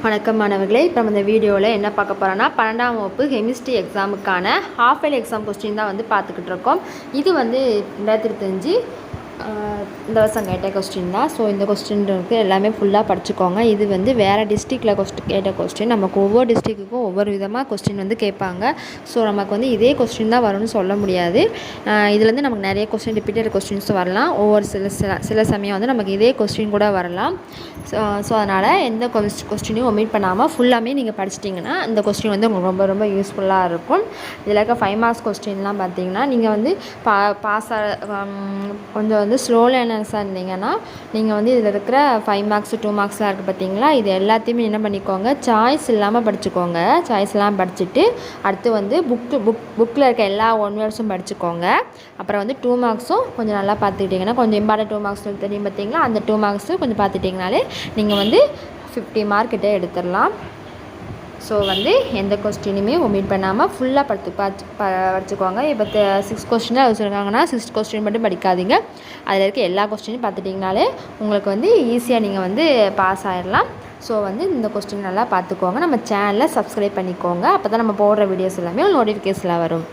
வணக்கம் மாணவர்களே. இப்போ நம்ம இந்த வீடியோவில் என்ன பார்க்க போகிறோன்னா 12ஆம் வகுப்பு கெமிஸ்ட்ரி எக்ஸாமுக்கான ஹாஃப் இயர்லி எக்ஸாம் கொஸ்டின் தான் பார்த்துக்கிட்டு இருக்கோம். இது 2025 இந்த வருஷம் கேட்ட கொஸ்டின் தான். ஸோ இந்த கொஸ்டின்க்கு எல்லாமே ஃபுல்லாக படிச்சுக்கோங்க. இது வேறு டிஸ்ட்ரிக்டில் கேட்ட கொஸ்டின். நமக்கு ஒவ்வொரு டிஸ்ட்ரிக்ட்டுக்கும் ஒவ்வொரு விதமாக கொஸ்டின் கேட்பாங்க. ஸோ நமக்கு இதே கொஸ்டின் தான் வரும்னு சொல்ல முடியாது. இதுலேருந்து நமக்கு நிறைய கொஸ்டின் ரிப்பீட்டட் கொஸ்டின்ஸ் வரலாம். ஒவ்வொரு சில சமயம் நமக்கு இதே கொஸ்டின் கூட வரலாம். ஸோ அதனால் எந்த கொஸ்டினையும் ஒமிட் பண்ணாமல் ஃபுல்லாமே நீங்கள் படிச்சிட்டிங்கன்னா இந்த கொஸ்டின் உங்களுக்கு ரொம்ப ரொம்ப யூஸ்ஃபுல்லாக இருக்கும். இதில் இருக்க 5 மார்க்ஸ் கொஸ்டின்லாம் பார்த்தீங்கன்னா நீங்கள் பாஸ் கொஞ்சம் ஸ்லோ லேர்னர்ஸாக இருந்தீங்கன்னா நீங்கள் இதில் இருக்கிற 5 மார்க்ஸ் 2 மார்க்ஸ்லாம் இருக்குது பார்த்தீங்களா, இது எல்லாத்தையுமே என்ன பண்ணிக்கோங்க, சாய்ஸ் இல்லாமல் படிச்சுக்கோங்க. சாய்ஸ் இல்லாமல் படிச்சுட்டு அடுத்து புக்கில் இருக்க எல்லா 1 வேர்ட்ஸும் படிச்சுக்கோங்க. அப்புறம் 2 மார்க்ஸும் கொஞ்சம் நல்லா பார்த்துக்கிட்டிங்கன்னா, கொஞ்சம் இம்பார்ட்டன்ட் 2 மார்க்ஸ் தெரியும் பார்த்தீங்களா, அந்த 2 மார்க்ஸும் கொஞ்சம் பார்த்துட்டிங்கனாலே நீங்கள் 50 மார்க் கிட்டே எடுத்துடலாம். ஸோ எந்த கொஸ்டினுமே ஒமிட் பண்ணாமல் ஃபுல்லாக படிச்சுக்கோங்க. இப்போ 6 கொஸ்டினாக வச்சுருக்காங்கன்னா 6 கொஸ்டின் மட்டும் படிக்காதீங்க. அதில் இருக்க எல்லா கொஸ்டினும் பார்த்துட்டிங்கனாலே உங்களுக்கு ஈஸியாக நீங்கள் பாஸ் ஆகிடலாம். ஸோ இந்த கொஸ்டின் நல்லா பார்த்துக்கோங்க. நம்ம சேனலை சப்ஸ்கிரைப் பண்ணிக்கோங்க. அப்போ தான் நம்ம போடுற வீடியோஸ் எல்லாமே நோட்டிஃபிகேஷனில் வரும்.